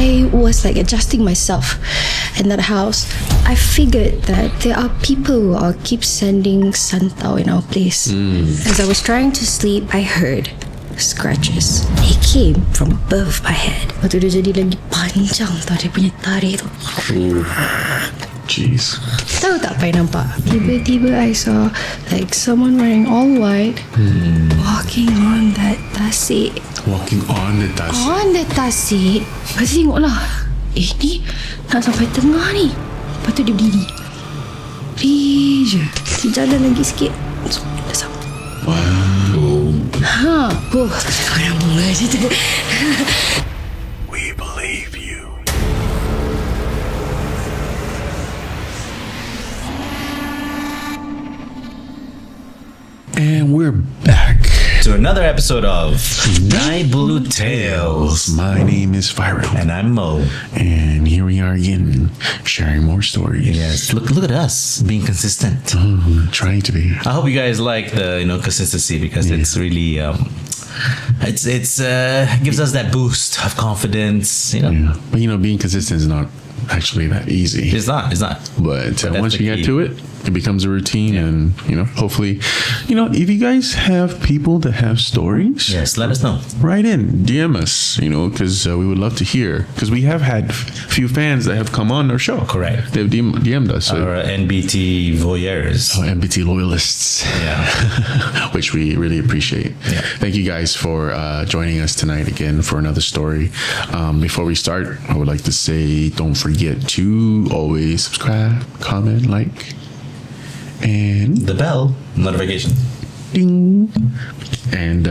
I was like adjusting myself in that house. I figured that there are people who keep sending santau in our place. As I was trying to sleep, I heard scratches. They came from above my head. Lepas tu dia jadi lagi panjang tau dia punya tarik tu. Jeez. Tahu tak apa yang nampak? Tiba-tiba I saw like someone wearing all white walking on that tasik. Walking on the tasik. On the tasik. Lepas tu tengok lah, ni nak sampai tengah ni. Lepas tu dia berdiri. Berdiri je. Dia jalan lagi sikit. So, dah sampai. Wow. Orang bunga je tu. We believe you. And we're back to another episode of Naik Bulu Tales. My name is Fairil. And I'm Mo. And here we are again, sharing more stories. Yes, look at us being consistent. Trying to be. I hope you guys like the consistency because it's really it's gives us that boost of confidence. Yeah. But being consistent is not actually that easy. It's not. But once you get to it, it becomes a routine, and hopefully, if you guys have people that have stories, yes, let us know. Write in, DM us, because we would love to hear. Because we have had few fans that have come on our show. Correct. They've DM'd us. Our NBT voyeurs. Oh, NBT loyalists. Yeah. Which we really appreciate. Yeah. Thank you guys for joining us tonight again for another story. Before we start, I would like to say, don't forget to always subscribe, comment, like, and the bell notification. Ding. And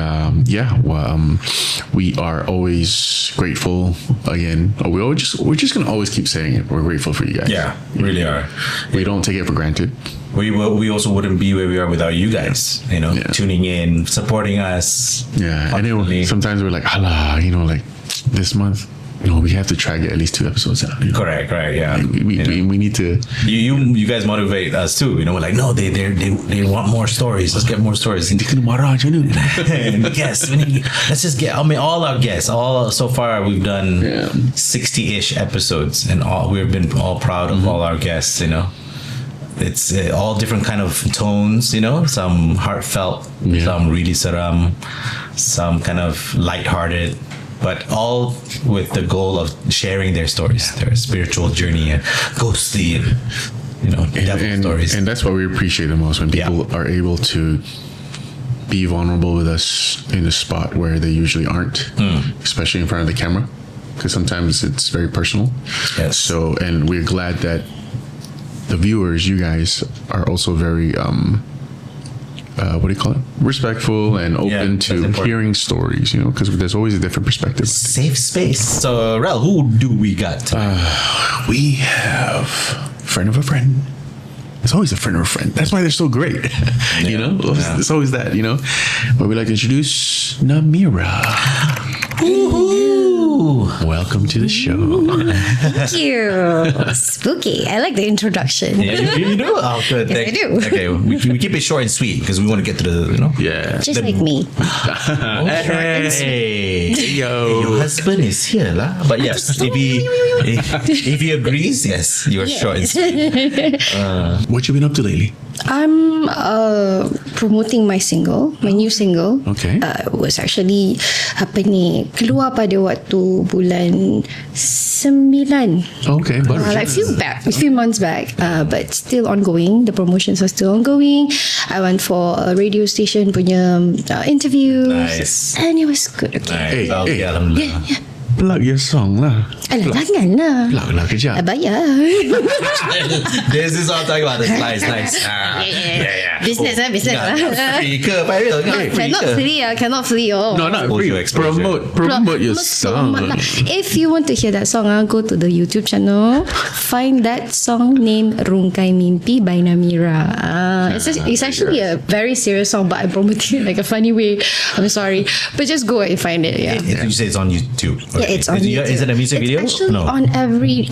we are always grateful again. We're just gonna always keep saying it. We're grateful for you guys. Yeah, really are. We don't take it for granted. We also wouldn't be where we are without you guys. Tuning in, supporting us. Yeah, and sometimes we're like, like this month, we have to try to get at least 2 episodes out. Correct. Yeah. Like we need to. You guys motivate us too. We're like, no, they want more stories. Let's get more stories. Yes, let's just get. All our guests. So far we've done 60-ish episodes, and we've been all proud of all our guests. It's all different kind of tones. Some heartfelt, some really seram, some kind of lighthearted. But all with the goal of sharing their stories, their spiritual journey, and ghostly, devil stories. And that's what we appreciate the most, when people are able to be vulnerable with us in a spot where they usually aren't, especially in front of the camera, because sometimes it's very personal. Yes. So, and we're glad that the viewers, you guys, are also very respectful and open to hearing stories, because there's always a different perspective. Safe space. So, Rel, who do we got? We have friend of a friend. It's always a friend of a friend. That's why they're so great. It's always that, But we like to introduce Namira. Welcome to the show. Thank you. Spooky. I like the introduction. Yeah, you do? Oh, good. Yes, I do. Okay, we keep it short and sweet because we want to get to the, Yeah. Just like me. Hey, your husband is here, lah. But yes, if he agrees, yes, you're short and sweet. What you been up to lately? I'm promoting my new single. Okay. Was actually keluar pada waktu bulan 9. Okay, but Like a few months back, but still ongoing. The promotions are still ongoing. I went for a radio station punya interview. Nice. And it was good. Okay. Hey. Alhamdulillah. Yeah. Plug your song lah. Alah, janganlah. Plug lah kejap. Bayar. This is what I'm talking about. That's nice. Yeah. Business lah. Free ke, Fairil? Cannot free. Oh. No, not free. Your exposure. Promote your song. If you want to hear that song, go to the YouTube channel. Find that song named Rungkai Mimpi by Namira. It's actually a very serious song, but I promote it like a funny way. I'm sorry, but just go and find it. Yeah. You say it's on YouTube. Okay. Yeah, it's on YouTube. Is it a music video? It's actually on every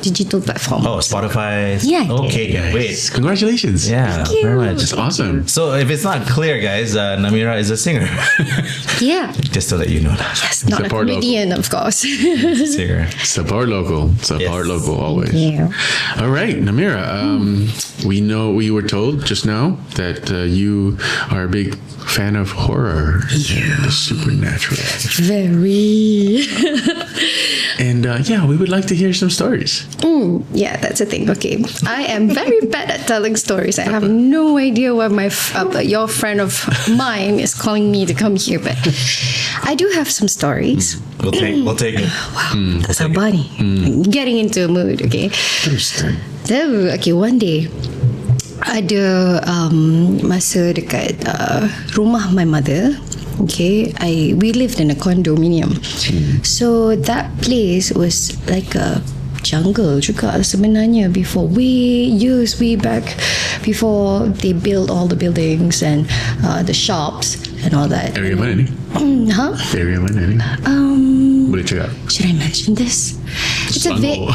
digital platform. Oh, Spotify. Yeah. Okay. Nice. Wait. Congratulations. Yeah. Thank you very much. That's awesome. So if it's not clear, guys, Namira is a singer. Yeah. Just to let you know that. Yes, not a Support local. comedian, of course. Singer. Support local. Support Yes. local always. Yeah. All right, Namira. We were told just now that you are a big fan of horror and the supernatural. Very. And we would like to hear some stories. Yeah, that's the thing. Okay, I am very bad at telling stories. I have no idea why your friend of mine is calling me to come here, but I do have some stories. We'll take it. Wow, that's our body. Getting into a mood. Okay. So, okay, one day ada masa dekat rumah my mother. Okay, we lived in a condominium. So that place was like a jungle juga sebenarnya before years back before they built all the buildings and the shops and all that. Area mana ni? Huh? Area mana ni? Boleh cakap? Should I mention this? It's Selangor.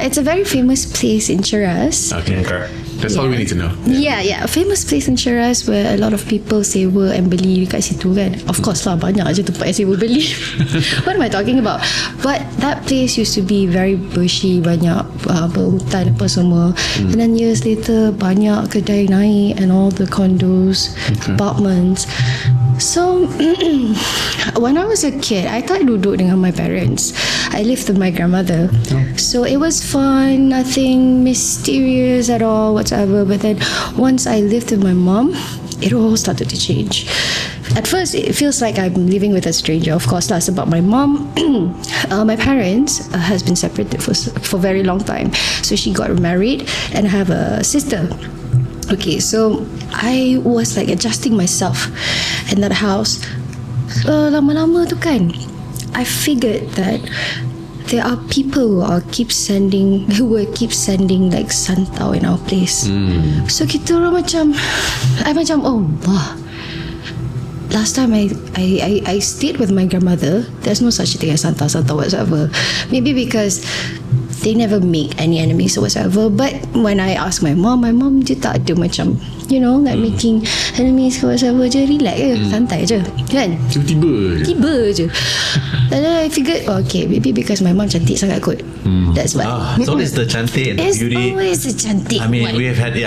it's a very famous place in Cheras. Okay. That's all we need to know. Yeah, a famous place in Cheras where a lot of people sewa and beli dekat situ kan. Of course lah, banyak je tempat yang sewa beli. What am I talking about? But that place used to be very bushy, banyak berhutan apa semua. And then years later, banyak kedai naik and all the condos, apartments. So when I was a kid, I thought duduk dengan my parents. I lived with my grandmother. So it was fun, nothing mysterious at all whatsoever. But then once I lived with my mom, it all started to change. At first, it feels like I'm living with a stranger. Of course, that's about my mom. My parents has been separated for a very long time. So she got married and I have a sister. Okay, so I was like adjusting myself in that house. Lama-lama tu kan, I figured that there are people who keep sending like santau in our place. So kita orang I macam oh Allah. Last time I stayed with my grandmother, there's no such thing as santau whatsoever. Maybe because they never make any enemies or whatsoever. But when I ask my mom dia tak ada macam like making enemies or whatsoever je. Relax je, santai je kan. Tiba je. And then I figured okay, maybe because my mom cantik sangat kot. That's why. It's always the cantik and the It's beauty. always the cantik I mean, one. we've had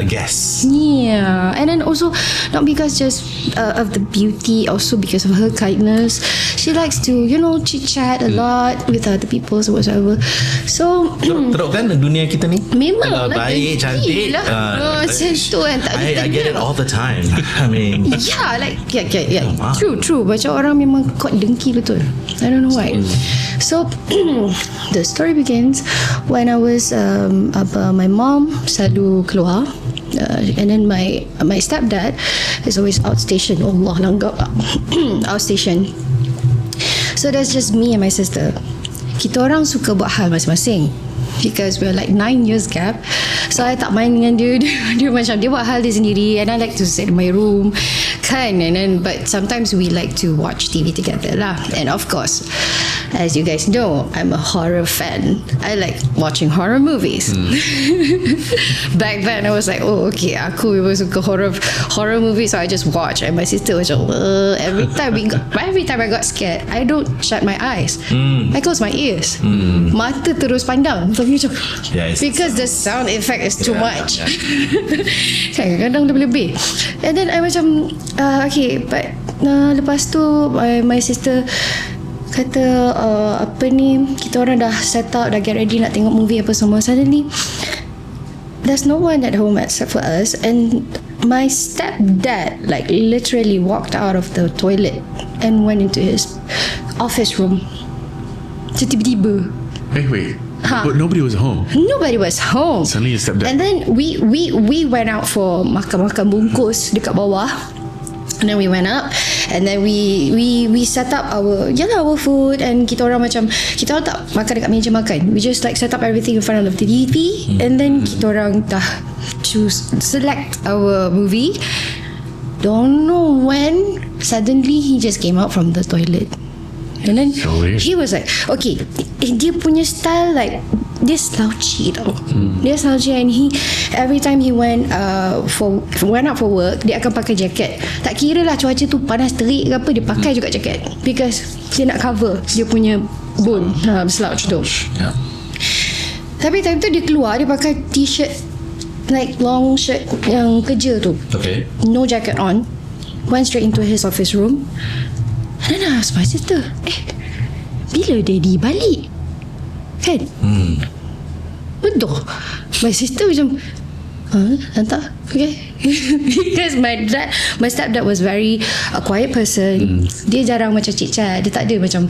guests. Yeah, and then also not because just of the beauty, also because of her kindness. She likes to chit chat a lot with other people or whatever. So Teruk kan dunia kita ni? memang Kalau lah baik, cantik. macam tu kan tak boleh I get it all the time. I mean, yeah, like yeah. Wow. True. Macam orang memang kuat dengki betul. I don't know why. So the story begins when I was my mom selalu keluar. And then my stepdad is always outstation. Allah langgap outstation. So there's just me and my sister. Kita orang suka buat hal masing-masing because we're like 9 years gap. So I tak main dengan dia. Dia macam dia buat hal dia sendiri, and I like to sit in my room kan. And then but sometimes we like to watch TV together lah. And of course, as you guys know, I'm a horror fan. I like watching horror movies. Back then I was like, oh okay, aku memang suka horror movies, so I just watch. And my sister was like, every time I got scared, I don't shut my eyes. I close my ears. Mata terus pandang. Because the sound effect is too much. Kadang-kadang lebih-lebih. And then I macam okay, but lepas tu my sister kata apa ni, kita orang dah set out, dah get ready nak tengok movie apa semua. Suddenly there's no one at home except for us, and my stepdad like literally walked out of the toilet and went into his office room. Tiba-tiba. Wait. But nobody was home. Nobody was home. Suddenly your stepdad. And then we went out for makan bungkus dekat bawah. And then we went up, and then we set up our food, and kita orang tak makan dekat meja makan. We just like set up everything in front of the TV, and then kita orang dah select our movie. Don't know when suddenly he just came out from the toilet. And then So weird. he was like, okay, dia punya style like dia slouchy tau. Dia slouchy, and he every time he went out for work, dia akan pakai jaket. Tak kira lah cuaca tu panas terik ke apa, dia pakai juga jaket because dia nak cover dia punya bone, slouch tu. Tapi time tu dia keluar, dia pakai t-shirt like long shirt yang kerja tu. Okay. No jacket on. Went straight into his office room. And then I asked my sister, bila daddy balik? Kan? Betul. My sister macam, entah. Okay. Because my stepdad was very a quiet person. Dia jarang macam cik-cak. Dia tak ada macam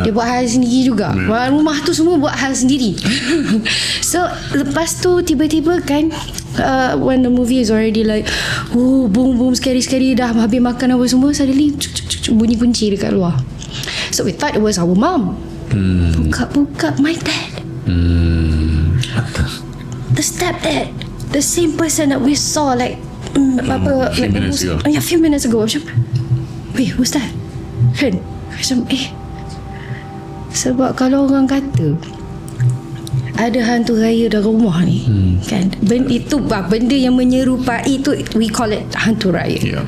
dia buat hal sendiri juga. Rumah tu semua buat hal sendiri. So lepas tu tiba-tiba kan, when the movie is already like boom boom scary dah habis makan apa semua, suddenly bunyi kunci dekat luar. So we thought it was our mom. Buka my dad. The stepdad, the same person that we saw like a few minutes ago. A few minutes ago. Macam, wait, who's that? Kan? Macam sebab kalau orang kata ada hantu raya dalam rumah ni, kan, benda yang menyerupai itu, we call it hantu raya.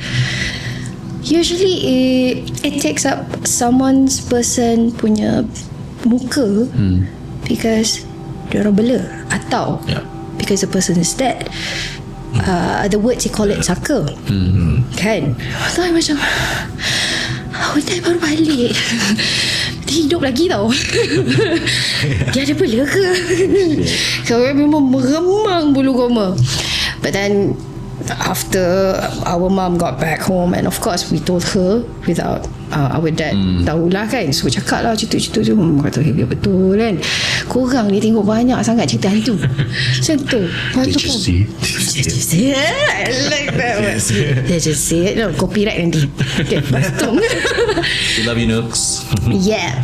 Usually it takes up someone's person punya muka because dia orang blur, atau because the person is dead. The words they call it saka. Kan? So I macam, dia baru balik. Dia hidup lagi tau. Dia ada bela ke? So memang meremang bulu roma. But then after our mom got back home, and of course we told her without our dad tahulah kan. So cakap lah cerita-cerita tu. Kata dia betul kan, korang ni tengok banyak sangat cerita hantu. Macam tu. Did you see? I like that one. They just say it. No, copyright nanti. Okay, lepas tu We love you, Nooks. yeah.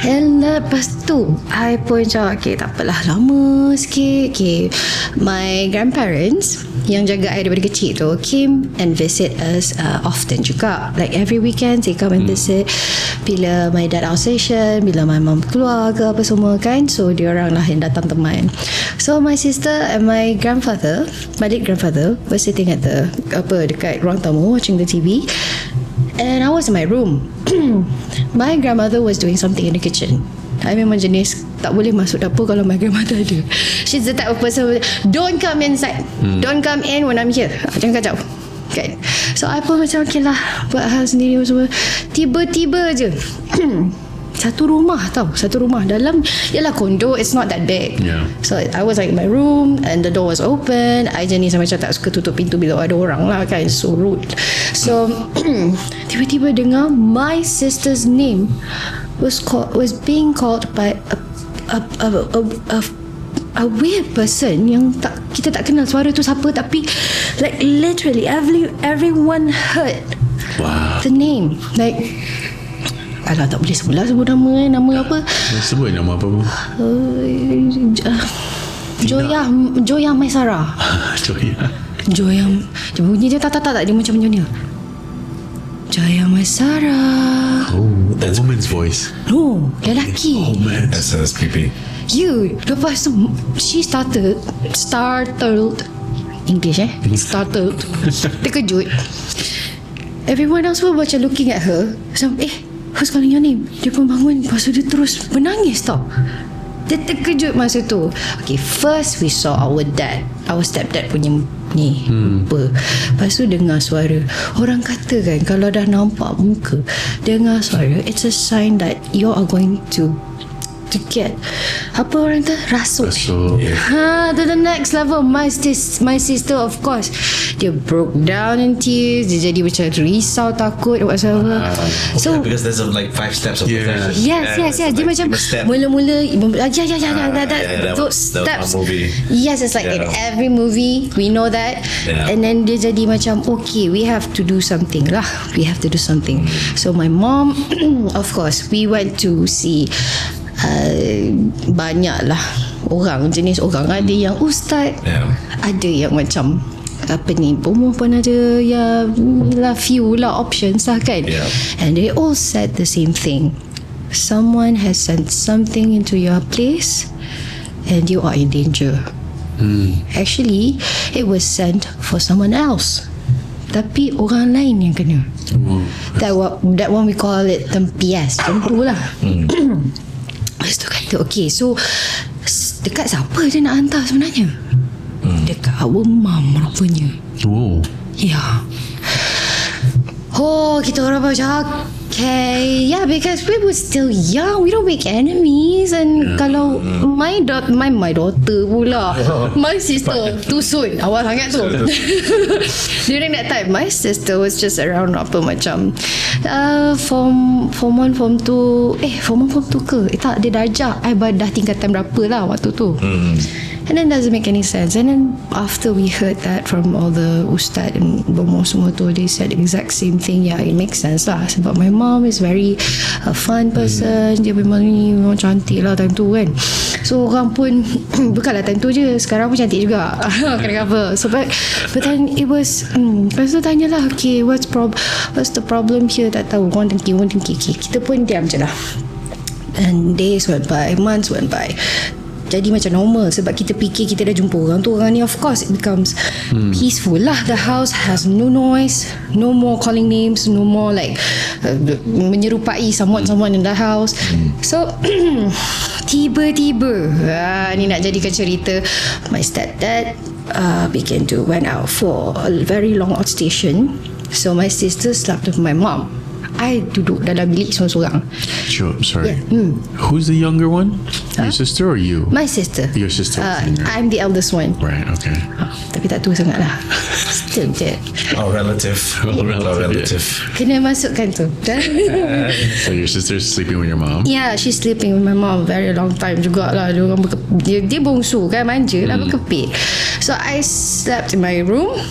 And lepas tu I pun cakap, okay, tak apalah, lama sikit. Okay, my grandparents yang jaga I daripada kecil tu came and visit us often juga. Like every weekend they come and visit. Bila my dad outstation, bila my mom keluar ke apa semua kan, so dia orang lah yang datang teman. So my sister and my grandfather, my late grandfather, was sitting at the dekat ruang tamu watching the TV, and I was in my room. My grandmother was doing something in the kitchen. I memang jenis tak boleh masuk dapur kalau my grandmother ada. She's the type of person, don't come inside, don't come in when I'm here, jangan kacau. Okay. So I pun macam okay lah, buat hal sendiri semua. Tiba-tiba je satu rumah dalam, yalah kondo, it's not that big. So I was like in my room and the door was open. I jenis macam tak suka tutup pintu bila ada orang lah kan, so rude. So tiba-tiba dengar my sister's name was being called by a weird person yang kita tak kenal suara tu siapa, tapi like literally everyone heard the name. Like, alah, tak boleh sebut nama apa. Sebut nama apa pun. Joya Maisara. Joya. Dia bunyi dia tak dia macam ni. Joya Maisara. Oh, that's woman's voice. No, lelaki. Oh man, That's creepy. Lepas tu she startled English startled. Terkejut. Everyone else were macam looking at her macam who's calling your name? Dia pun bangun. Lepas tu dia terus menangis tau. Dia terkejut masa tu. Okay, first we saw our stepdad punya ni muka. Lepas tu dengar suara. Orang kata kan, kalau dah nampak muka, dengar suara, it's a sign that you are going to get apa orang tu, rasuk. So To the next level. My sister of course, dia broke down in tears. Dia jadi macam risau, takut whatsoever. So because there's like 5 steps of possession. Yes. Dia macam mula-mula those steps. Yes, it's like in every movie we know that. And then dia jadi macam okay, we have to do something. So my mom of course, we went to see banyak lah jenis orang. Ada yang ustaz, ada yang macam apa ni, umum pun ada, ya lah, few lah options lah kan. And they all said the same thing: someone has sent something into your place and you are in danger. Actually, it was sent for someone else. Tapi orang lain yang kena. That one we call it tempias. Macam tu lah. Lepas tu kata, okay, so dekat siapa dia nak hantar sebenarnya? Dekat our mum rupanya. Ya. Oh, kita orang macam okay, yeah, because we were still young, we don't make enemies. And kalau my daughter pula, my sister too soon, awal sangat tu. During that time, my sister was just around apa macam form 1, form 2 form 1, form 2 ke? Tak, dia darjah I dah tingkatan berapa lah waktu tu. And then doesn't make any sense. And then after we heard that from all the ustad and bomoh semua tu, they said the exact same thing. Yeah, it makes sense lah. Sebab my mom is very fun person. Dia memang cantik lah time tu kan. So orang pun bukanlah time tu je, sekarang pun cantik juga. Kenapa? So but then it was lepas tu tanyalah, okay, what's the problem here? Tak tahu. Orang dengki. Okay, kita pun diam je lah. And days went by, months went by. Jadi macam normal sebab kita fikir kita dah jumpa orang tu, orang ni, of course it becomes peaceful lah. The house has no noise, no more calling names, no more like menyerupai someone in the house. So tiba-tiba ni nak jadikan cerita, my stepdad began to went out for a very long outstation. So my sister slept with my mom. I duduk dalam bilik seorang-seorang. Sure, sorry. Yeah. Who's the younger one? Your sister or you? My sister. Your sister. I'm the eldest one. Right, okay. Tapi tak tua sangat lah. Still dead. Our relative. Kena masukkan tu. So your sister's sleeping with your mom? Yeah, she's sleeping with my mom very long time jugalah. Dia bongsu kan, manja lah, berkepit. So I slept in my room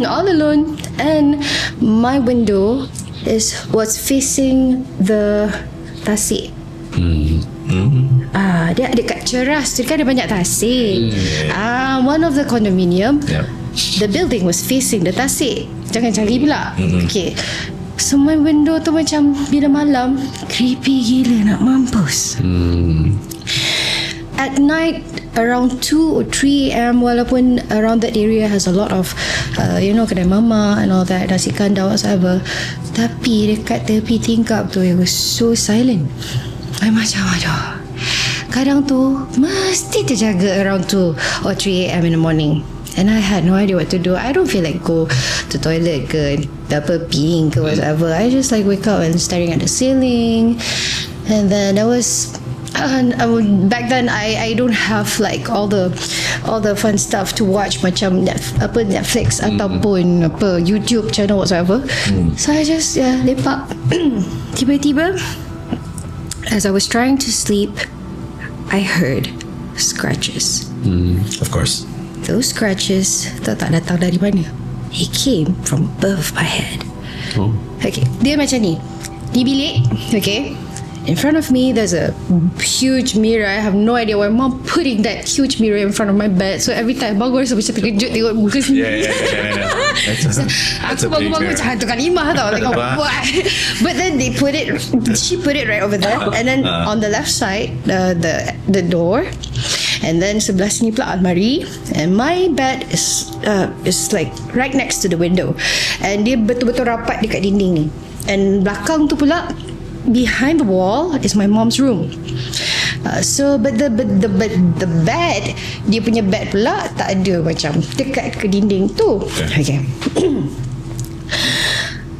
all alone, and my window was facing the tasik. Dia dekat ceras tu kan, ada banyak tasik. One of the condominium, the building was facing the tasik. Jangan cari pula. Okay, so my window tu macam bila malam creepy gila nak mampus. At night around 2 or 3 am, walaupun around that area has a lot of kedai mama and all that, nasi kandar whatever, tapi dekat tepi tingkap tu it was so silent. I macam aduh, kadang tu mesti terjaga around 2 or 3 am in the morning, and I had no idea what to do. I don't feel like go to toilet ke peeing ke whatever. I just like wake up and staring at the ceiling. And then there was back then I don't have like all the fun stuff to watch macam Netflix ataupun YouTube channel whatsoever. So I just lepak. Tiba-tiba as I was trying to sleep, I heard scratches. Of course. Those scratches tak datang dari mana. It came from above my head. Okay, dia macam ni di bilik. Okay, in front of me there's a huge mirror. I have no idea why mom putting that huge mirror in front of my bed. So every time bangun saya macam terkejut tengok muka sendiri. Aku bangun macam hantu kalimah tau, like what? But then she put it right over there, and then on the left side the door, and then sebelah sini pula almari, and my bed is like right next to the window, and dia betul-betul rapat dekat dinding ni, and belakang tu pula behind the wall is my mom's room. But the bed, dia punya bed pula tak ada macam dekat ke dinding tu. Okay.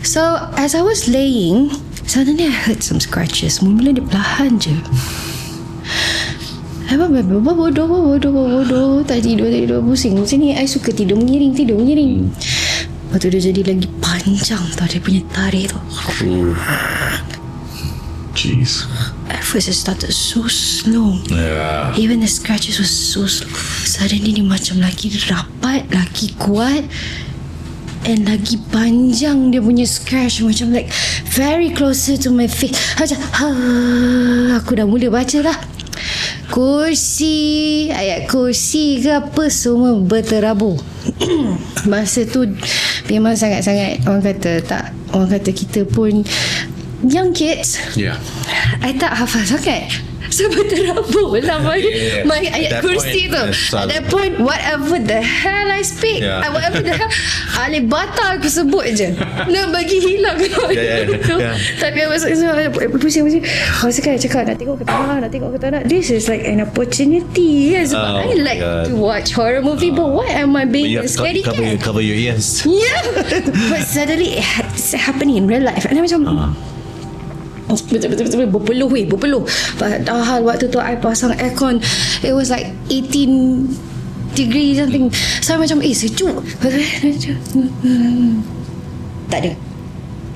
So as I was laying, suddenly I heard some scratches. Mula dia perlahan je. Bodoh. Tak tidur pusing. Sini I suka tidur mengiring. Lepas tu dia jadi lagi panjang tau, dia punya tarik tu. Jeez. At first it started so slow. Even the scratches was so slow. Suddenly dia macam lagi rapat, lagi kuat, and lagi panjang dia punya scratch, macam like very closer to my face. Macam aku dah mula baca lah. Ayat kursi ke apa semua berterabur. Masa tu memang sangat-sangat orang kata kita pun young kids. Yeah. I tak hafal sangat. Sampai terabur lah my ayat kursi tu. At that point, whatever the hell I speak, whatever the hell, alih bata aku sebut je nak bagi hilang Tapi I was pusing. I was cakap nak tengok ke tak nak. This is like an opportunity. Sebab I like to watch horror movie, but why am I being a scaredy cat? Cover your ears. Yeah. But suddenly it's happening in real life, and I macam betul berpeluh. Padahal waktu tu I pasang aircon, it was like 18 degree something. So I macam sejuk. Tak ada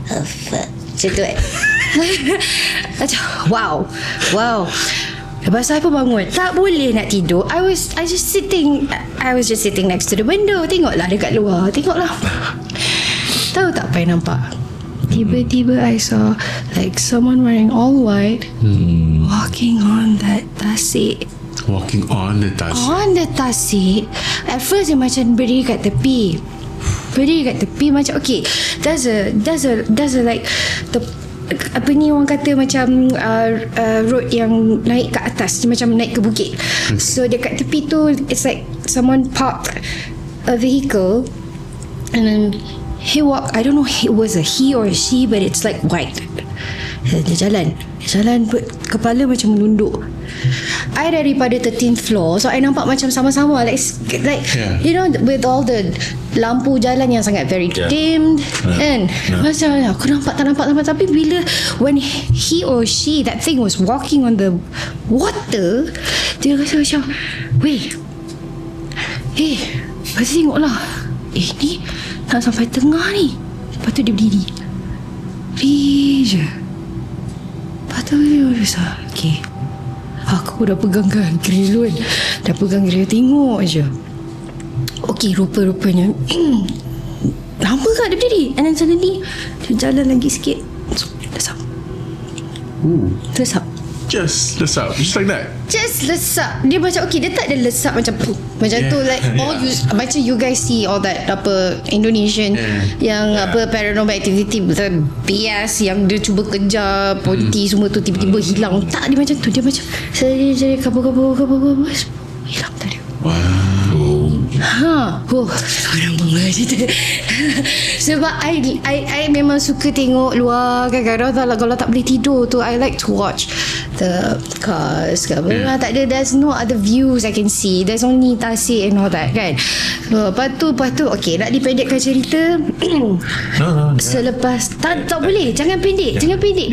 macam tu macam wow. Lepas tu I pun bangun, tak boleh nak tidur. I was just sitting next to the window. Tengoklah dekat luar. Tahu tak apa yang nampak? Tiba-tiba I saw like someone wearing all white walking on that tasik. On the tasik. At first dia macam berdiri kat tepi macam okay. There's a like the apa ni orang kata macam road yang naik ke atas, macam naik ke bukit. So dekat tepi tu it's like someone parked a vehicle and then he walked. I don't know it was a he or a she, but it's like white. Dia jalan kepala macam menunduk. I daripada 13th floor, so I nampak macam sama-sama like you know, with all the lampu jalan yang sangat very dimmed, and macam aku nampak tak nampak. Tapi bila when he or she, that thing was walking on the water, dia rasa macam lepas tengoklah ni nak sampai tengah ni. Lepas tu dia berdiri je. Lepas tu dia rasa okay, aku dah pegang grill tengok je. Okay, rupa-rupanya lama kan dia berdiri, and then suddenly dia jalan lagi sikit, lesap. Just like that. Just lesap. Dia macam okay, dia tak ada lesap macam tu like macam you guys see all that apa Indonesian yang apa paranormal activity bias yang dia cuba kejar politi semua tu, tiba-tiba hilang. Tak, dia macam tu. Dia macam jadi kabur hilang tadi. Orang bunga je tu. Sebab I memang suka tengok luar kadang-kadang. Kalau tak boleh tidur tu, I like to watch the cars ke apa. Tak ada, there's no other views I can see. There's only tasik and all that kan. Lepas tu okay, nak dipendekkan cerita. Selepas tak boleh, jangan pendek,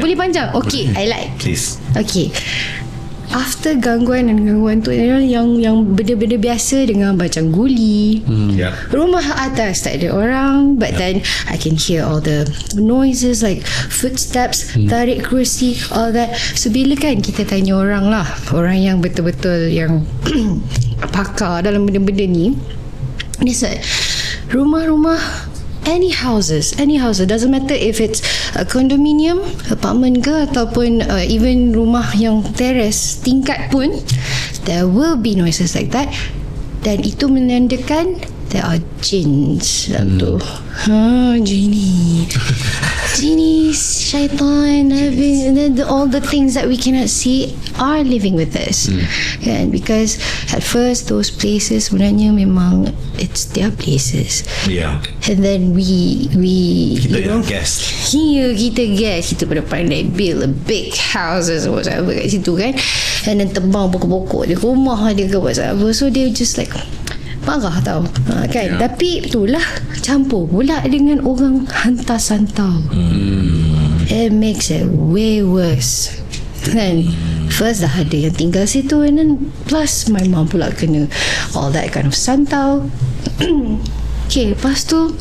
boleh panjang. Okay, I like. Please. Okay, after gangguan tu yang benda-benda biasa dengan macam guli, rumah atas tak ada orang, but then I can hear all the noises like footsteps, tarik kerusi, all that. So bila kan kita tanya orang yang betul-betul yang pakar dalam benda-benda ni, dia said rumah-rumah, any houses, doesn't matter if it's a condominium, apartment ke, ataupun even rumah yang teres tingkat pun, there will be noises like that. Dan itu menandakan there are jinns dalam tu. Genie, syaitan, all the things that we cannot see are living with us. Kan? Because at first those places sebenarnya memang it's their places. And then we kita guess. Kita pada pandai build a big houses or whatever kat situ kan. And then tebang pokok-pokok di rumah dia ke whatever. So they just like marah tau kan. Tapi itulah campur pula dengan orang hantar santau. It makes it way worse kan. First dah ada yang tinggal situ, and then plus my mom pula kena all that kind of santau. Okay, lepas tu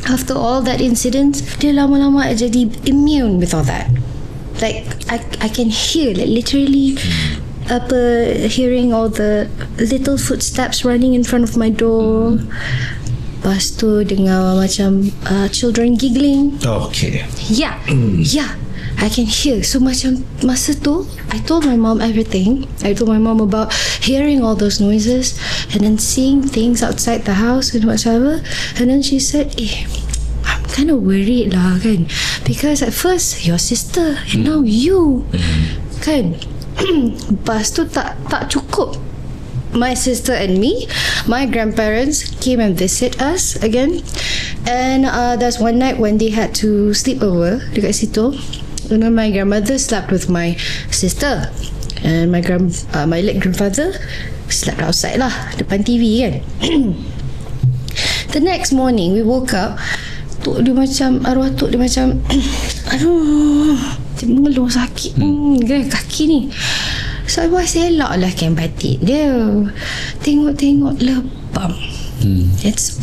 after all that incident, dia lama-lama jadi immune with all that. Like I can hear like literally hearing all the little footsteps running in front of my door. Lepas tu dengar macam children giggling. Okay. Yeah. I can hear. So macam masa tu I told my mom everything. I told my mom about hearing all those noises and then seeing things outside the house and whatsoever. And then she said, I'm kind of worried lah kan, because at first your sister and now you kan. Lepas tu tak cukup. My sister and me, my grandparents came and visit us again. And there's one night when they had to sleep over dekat situ. And then my grandmother slept with my sister. And my late grandfather slept outside lah, depan TV kan. The next morning we woke up, arwah tok dia macam aduh, dia mengeluh sakit kaki ni. So I was elok lah kan batik dia. Tengok lebam. It's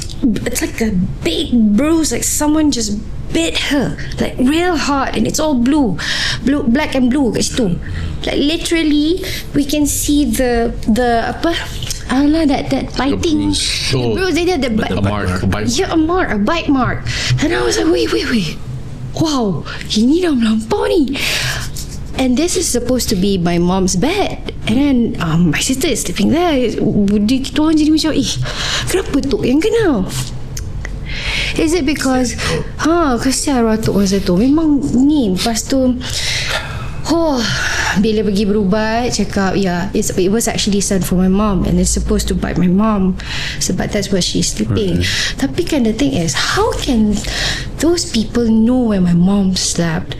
like a big bruise, like someone just bit her, like real hard, and it's all blue, black and blue kat situ. Like literally we can see the apa, that biting, the bruise, a bite mark. And I was like, wait, wow, ini dah melampau ni. And this is supposed to be my mom's bed. And then my sister is sleeping there. Kita orang jadi macam, kenapa tok yang kena? Is it because kesian arwah tok masa tu, memang ni. Lepas tu bila pergi berubat, cakap it was actually sent for my mom, and it's supposed to bite my mom sebab that's where she's sleeping. Tapi kan the thing is, how can those people know where my mom slept?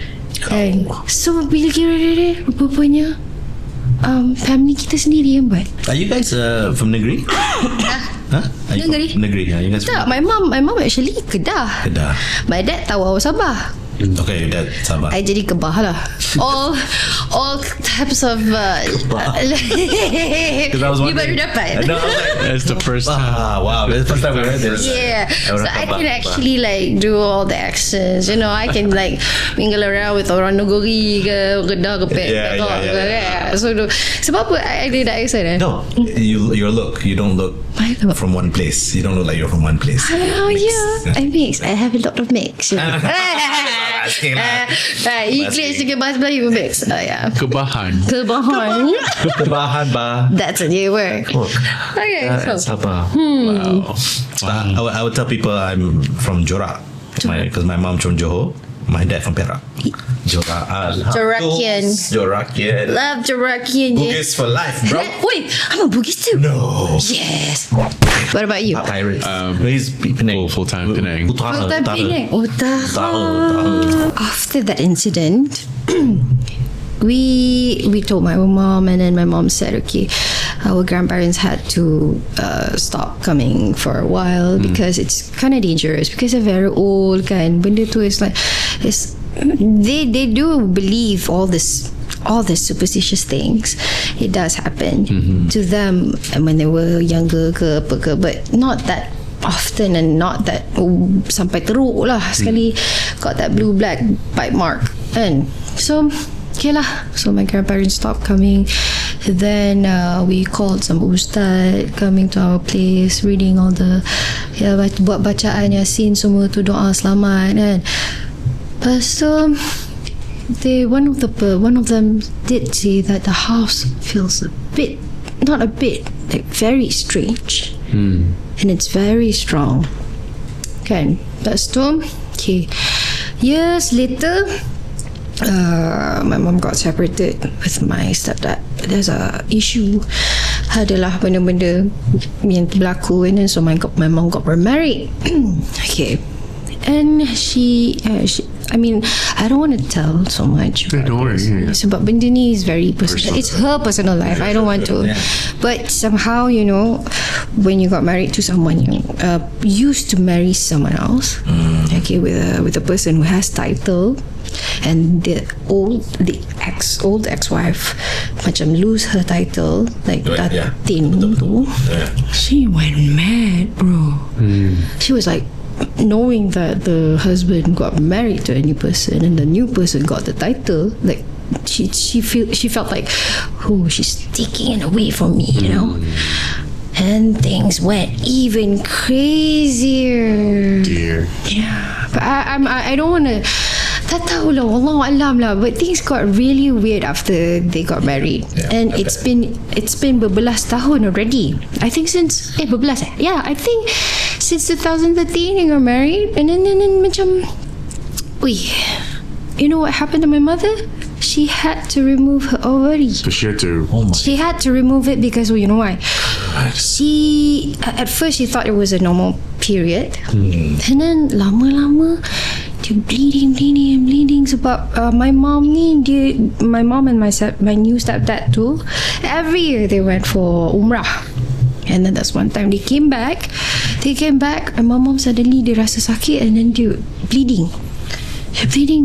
And so bila kira rupanya family kita sendiri yang buat. Are you guys from negeri? Negeri. You guys tak, my mom actually Kedah. My dad tahu Sabah. Okay, your dad Sabah. I jadi Kebah lah. all types of you baru dapat. That's the first time. Wow, that's the first time we heard this. Yeah, so I can actually like do all the accents. You know, I can like mingle around with orang Negeri ke Kedah ke Pek. So sebab apa I did that accent? No, your look. You don't look from one place. You don't look like you're from one place. Oh yeah, I mix. I have a lot of mix. English dengan bahasa Melayu mix. Yeah. Kebahan bah. That's a new word. Okay, Sabah. Wow. I would tell people I'm from Jorak because my mom's from Johor, my dad from Perak. Jorakian. Love Jorakian. Bugis for life, bro. Wait, I'm a Bugis too. No. Yes. What about you? Pirates. He's Penang. Full-time Penang. Full-time Penang. After that incident, we told my mom, and then my mom said, okay, our grandparents had to stop coming for a while because it's kind of dangerous, because they're very old kan. Benda tu is like, they do believe all this superstitious things. It does happen to them when they were younger ke apa ke, but not that often, and not that sampai teruk lah sekali got that blue black bite mark. And so okay lah, so my grandparents stopped coming. Then we called some ustad coming to our place, reading all the buat bacaan Yasin semua tu, doa selamat kan. Lepas tu one of them did say that the house feels like very strange, and it's very strong. Kan? Lepas tu, okay, years later, my mom got separated with my stepdad. There's a issue, adalah benda-benda yang berlaku, and then so my mom got remarried. Okay, and she I mean, I don't want to tell so much about this. Sebab benda ni is very personal. It's her personal life. I don't want to. But somehow, you know, when you got married to someone, you used to marry someone else, okay, with a person who has title, and the old ex-wife macam lose her title, like Datin tu. She went mad, bro. She was like, knowing that the husband got married to a new person and the new person got the title, like she felt like, she's taking it away from me, you know. And things went even crazier. Dear. Yeah, but I don't want to. Tak tahu lah, Wallahu alam lah. But things got really weird after they got married, and it's been berbelas tahun already. I think since berbelas. Yeah, I think since 2013 they got married, and then macam, you know what happened to my mother? she had to remove her ovary. So she had to. She had to remove it because, you know why? She at first she thought it was a normal period, and then lama-lama dia bleeding sebab my mom and my new stepdad too, every year they went for umrah. And then that's one time they came back and my mom suddenly dia rasa sakit, and then dia bleeding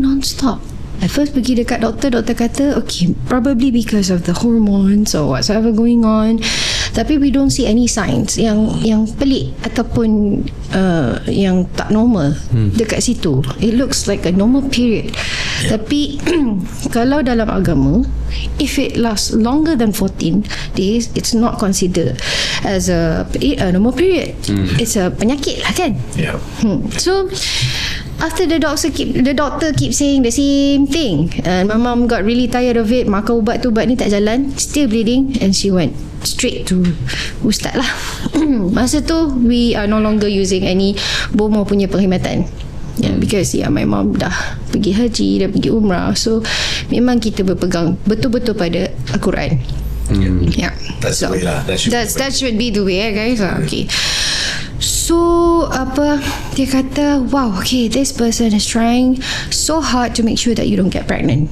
non-stop. At first pergi dekat doktor kata okay, probably because of the hormones or whatsoever going on, tapi we don't see any signs yang pelik ataupun yang tak normal dekat situ. It looks like a normal period. Tapi kalau dalam agama, if it lasts longer than 14 days, it's not considered as a normal period. It's a penyakit lah kan. So after the doctor keep saying the same thing, and my mom got really tired of it, makan ubat ni tak jalan, still bleeding, and she went straight to ustaz lah. Masa tu we are no longer using any bomo punya perkhidmatan, because my mom dah pergi haji, dah pergi umrah, so memang kita berpegang betul-betul pada Al-Quran. That's the way lah. That should be the way, guys. Okay. So dia kata, wow, okay, this person is trying so hard to make sure that you don't get pregnant.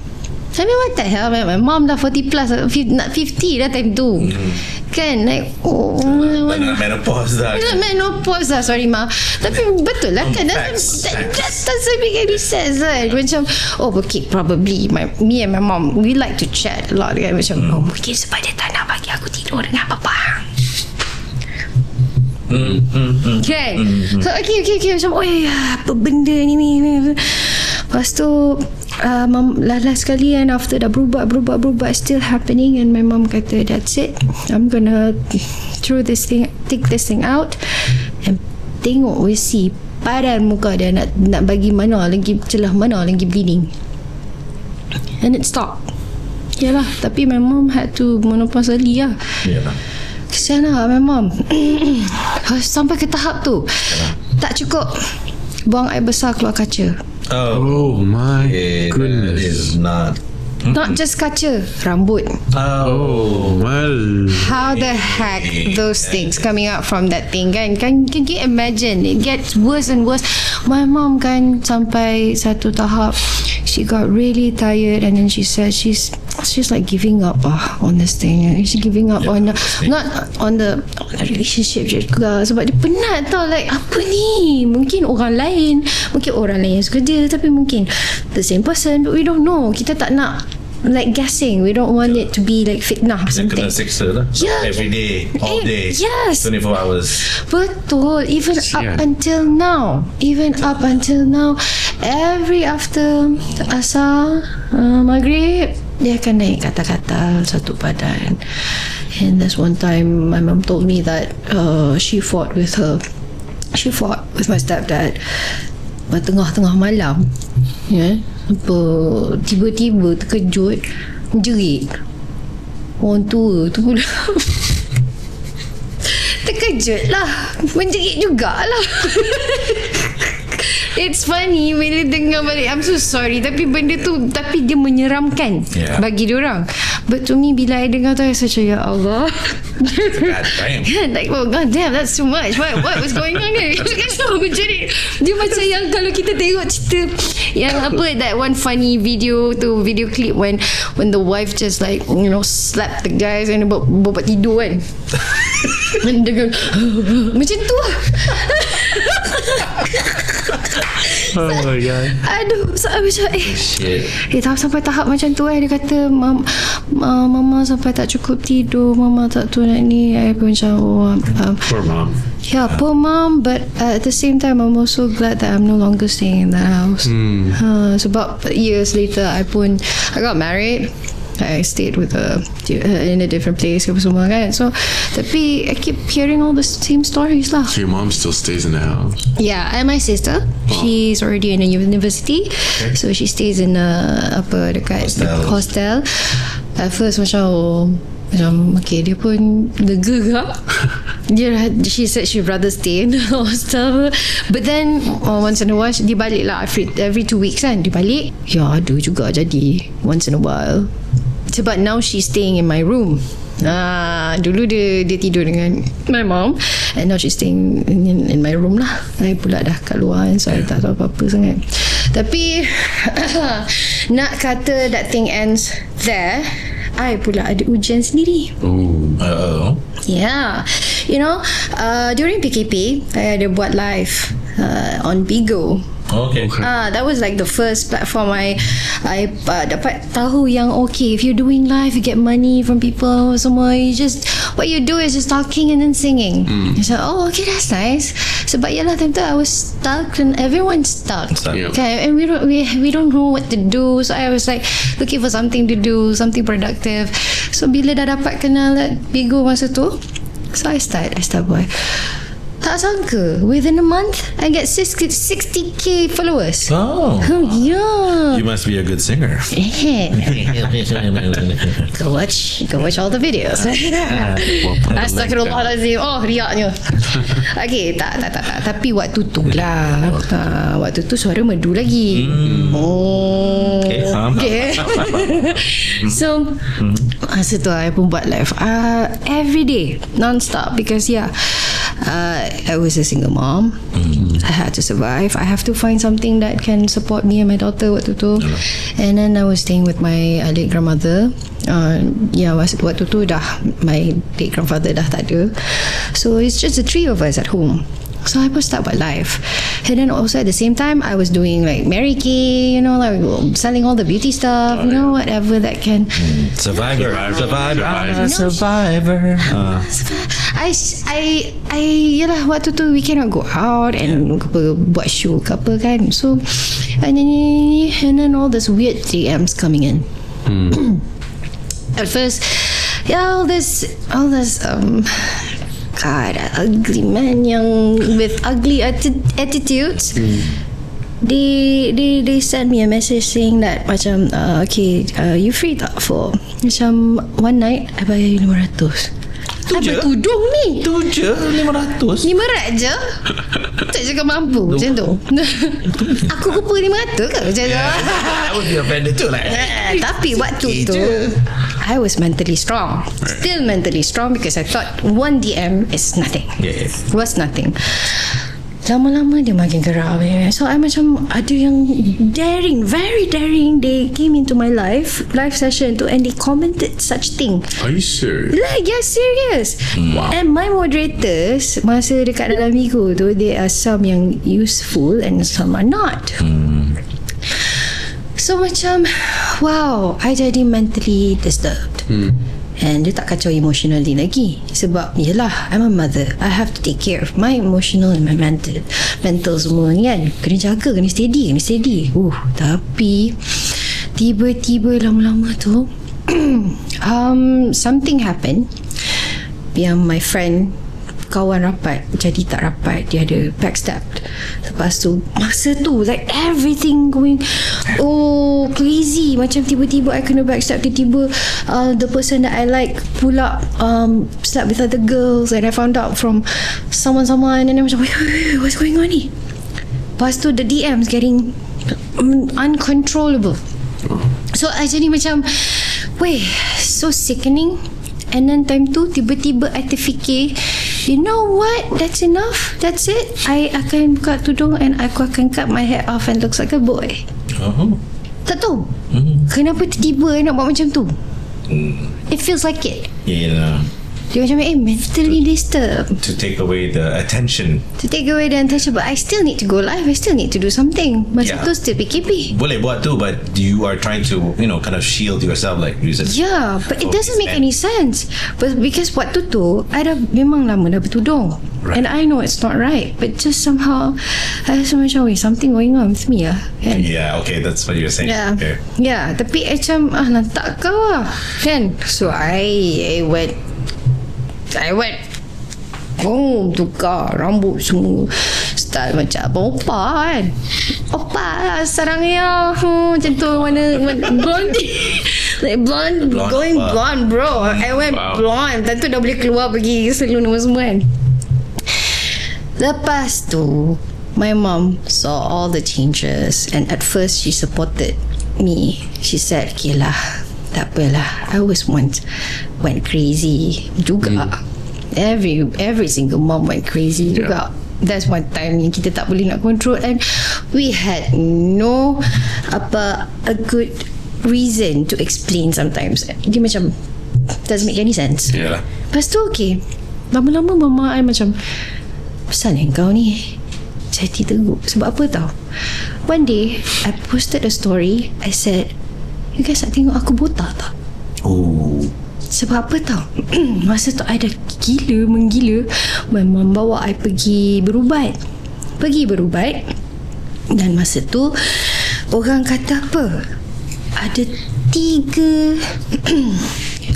I mean, what the hell, my mom dah 40 plus, nak 50 dah time tu. Kan, like, menopause dah. Sorry ma, tapi betul lah kan, that doesn't make any sense kan. Macam okay, probably me and my mom, we like to chat a lot kan. Macam mungkin sebab dia tak nak bagi aku tidur dengan papa. Okay. So okay macam apa benda ni. Lepas tu last sekali, and after dah berubah still happening, and my mom kata that's it, I'm gonna take this thing out and tengok, we see padan muka dia nak bagi mana lagi celah, mana lagi bleeding, and it stopped. Yalah, tapi my mom had to menopause early lah. Kesian lah my mom. Sampai ke tahap tu tak cukup, buang air besar keluar kaca. Oh my goodness. That is not just kaca, rambut. Well. How the heck those things coming out from that thing kan? Can you imagine? It gets worse and worse. My mom kan sampai satu tahap she got really tired, and then she said she's like giving up on this thing. She's giving up on not on the relationship juga, sebab dia penat tau. Like, apa ni, mungkin orang lain yang suka dia, tapi mungkin the same person, but we don't know. Kita tak nak like guessing. We don't want it to be like fitnah or something. Kena siksa lah. Every day, all day. Yes. 24 hours. Betul. Even up until now, every after asar, maghrib, dia akan naik kata-kata satu badan. And there's one time my mom told me that she fought with my stepdad tengah-tengah malam. Tiba-tiba terkejut, jerit. Orang tua tu pula terkejut lah, menjerit jugalah. It's funny bila dengar balik. I'm so sorry, tapi benda tu, tapi dia menyeramkan bagi diorang. But to me, bila I dengar tu, I rasa macam, ya Allah. Like, oh god damn, that's too much. What was going on here? Dia macam yang kalau kita tengok cerita yang that one funny video clip when the wife just like slap the guys and buat tidur kan. And dia macam tu lah. Oh my god. Aduh, macam tahu sampai tahap macam tu dia kata mama sampai tak cukup tidur, mama tak tu nak ni. I pun macam Poor mom. Yeah, poor mom. But at the same time, I'm also glad that I'm no longer staying in that house. Sebab years later, I got married. I stayed with her in a different place apa semua kan. So tapi I keep hearing all the same stories lah. So your mom still stays in the house? Yeah, and my sister, she's already in a university, so she stays in dekat hostel. At first macam Macam okay, dia pun lega kak. She said she'd rather stay in the hostel. But then once in a while dia balik lah, every 2 weeks kan dia balik. Ya ada juga jadi once in a while. Sebab now she's staying in my room. Dulu dia tidur dengan my mom, and now she's staying in my room lah. I pula dah kat luar, so I tak tahu apa-apa sangat. Tapi nak kata that thing ends there, I pula ada ujian sendiri. Yeah. You know, during PKP I ada buat live on Bigo. Okay. That was like the first platform I dapat tahu yang okay, if you're doing live you get money from people semua. What you do is just talking and then singing. So okay, that's nice. Sebab yalah time tu I was stuck and everyone's stuck. Okay, and we don't know what to do. So I was like looking for something to do, something productive. So bila dah dapat kenal Bigo masa tu, so I start buat. Tak sangka within a month I get 60k followers. Oh, yeah. You must be a good singer. Go watch all the videos. Astaghfirullahalazim. Oh, riaknya. Okay, tak. Tapi waktu tu lah, waktu tu suara merdu lagi. Okay. So masa tu I pun buat live every day non-stop, because I was a single mom. I had to survive. I have to find something that can support me and my daughter waktu tu. And then I was staying with my late grandmother. Waktu tu dah my late grandfather dah tak ada. So it's just the three of us at home. So I pun start buat live. And then also at the same time I was doing like Mary Kay, you know, like selling all the beauty stuff, you know, whatever that can. Survivor. Yalah, waktu tu we cannot go out and buat show ke apa kan. So and then all this weird DMs coming in. At first, all this God, ugly man yang with ugly attitudes. They sent me a message saying that macam okay, you free tak for macam one night I bayar you 500. Apa tudung ni? Tu je 500 je? Tak cakap mampu macam tu. Aku kupa 500 ke macam tu? I would be offended too lah. Tapi waktu tu I was mentally strong. Still mentally strong, because I thought one DM is nothing. Yes. Was nothing. Lama-lama dia makin gerak. So I macam ada yang daring, very daring. They came into my live session tu and they commented such thing. Are you serious? Like, yeah, serious. Wow. And my moderators masa dekat dalam Bigo tu, there are some yang useful and some are not. So macam wow, I jadi mentally disturbed. And dia tak kacau emotionally lagi. Sebab yelah, I'm a mother, I have to take care of my emotional and my mental semua ni kan. Kena jaga, kena steady. Tapi tiba-tiba lama-lama tu something happened yang my friend, kawan rapat jadi tak rapat. Dia ada backstabbed. Lepas tu masa tu like everything going crazy. Macam tiba-tiba I kena backstab. Tiba-tiba the person that I like pula slept with other girls, and I found out from someone, and then I was like, wait, what's going on ni? Lepas tu the DMs getting uncontrollable. So I jadi macam so sickening. And then time tu tiba-tiba I terfikir, you know what, that's enough, that's it. I akan buka tudung and aku akan cut my hair off and looks like a boy. Tak tahu kenapa tiba-tiba I nak buat macam tu. It feels like it. Yeah. Dia macam mentally disturbed. To take away the attention. But I still need to go live. I still need to do something. Masa tu still PKP. Boleh buat tu, but you are trying to, kind of shield yourself, like you said. Yeah, but it doesn't make any sense. But because waktu tu I dah memang lama dah bertudung, and I know it's not right, but just somehow I rasa macam something going on with me kan? Yeah, okay, that's what you're saying. Yeah, tapi macam lantak kau kan. So I went tukar rambut semua, style macam opa kan. Opa sarangnya macam tu, warna blondie Like blonde, going blonde, bro. I went blonde. Tentu dah boleh keluar pergi salon semua kan. Lepas tu, my mom saw all the changes, and at first she supported me. She said, okay lah, tak apalah, I was once went crazy juga. Every single mom went crazy juga. That's one time yang kita tak boleh nak control, and we had no a good reason to explain sometimes. Dia macam doesn't make any sense. Lepas tu okay, lama-lama mama I macam, pasal kau ni jadi teruk. Sebab apa tau, one day I posted a story. I said, you guys nak tengok aku botak tak? Sebab apa tau, masa tu I dah menggila. My mom bawa I pergi berubat. Dan masa tu orang kata apa, ada tiga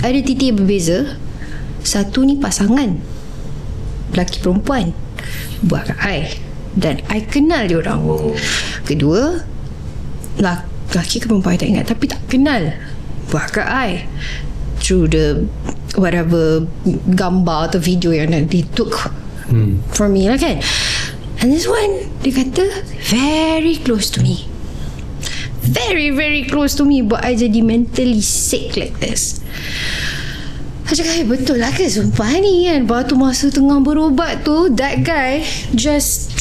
titik berbeza. Satu ni pasangan lelaki perempuan buat kat I, dan I kenal dia orang. Kedua, lelaki ke perempuan I tak ingat, tapi tak kenal, buat kat I through the whatever gambar atau video yang they took for me lah kan. And this one, dia kata very close to me, very very close to me, buat I jadi mentally sick like this. I cakap, betul lah ke sumpah ni kan. Lepas tu masa tengah berubat tu, that guy just